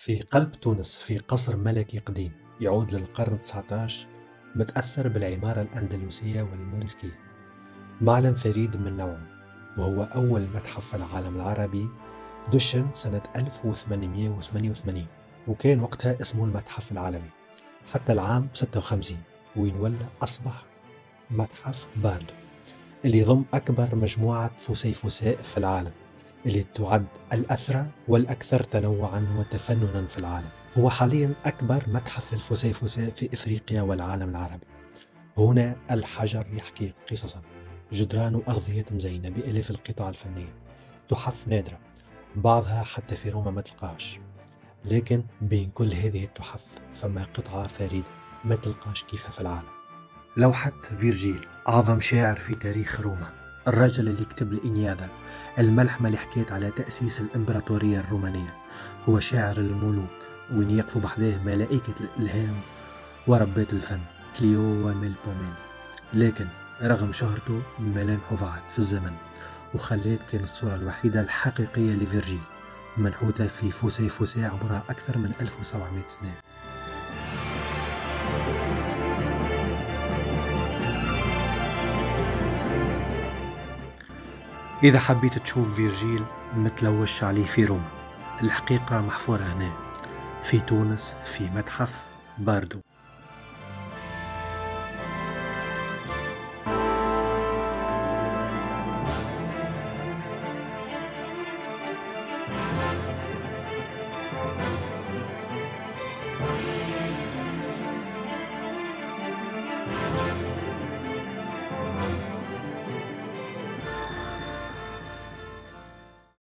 في قلب تونس في قصر ملكي قديم يعود للقرن 19 متأثر بالعمارة الأندلسية والموريسكية. معلم فريد من نوعه، وهو أول متحف في العالم العربي. دشن سنة 1888 وكان وقتها اسمه المتحف العالمي حتى العام 56، وين ولا أصبح متحف باردو اللي يضم أكبر مجموعة فسيفساء في العالم، اللي تعد الأسرع والأكثر تنوعا وتفننا في العالم. هو حاليا أكبر متحف للفسيفساء في إفريقيا والعالم العربي. هنا الحجر يحكي قصصا، جدران وأرضية مزينة بآلاف القطع الفنية، تحف نادرة بعضها حتى في روما ما تلقاش. لكن بين كل هذه التحف فما قطعة فريدة ما تلقاش كيفها في العالم. لوحة فيرجيل، أعظم شاعر في تاريخ روما، الرجل اللي كتب الإنياذة، الملحمة اللي حكيت على تأسيس الإمبراطورية الرومانية. هو شاعر الملوك، وين يقفوا بحذاه ملائكة الإلهام وربات الفن كليو وميلبومين. لكن رغم شهرته ملامحه ضاعت في الزمن، وخلات كان الصورة الوحيدة الحقيقية لفيرجيل منحوتة في فسيفساء عمرها أكثر من 1700 سنة. إذا حبيت تشوف فيرجيل متلوش عليه في روما، الحقيقة محفورة هنا في تونس في متحف باردو.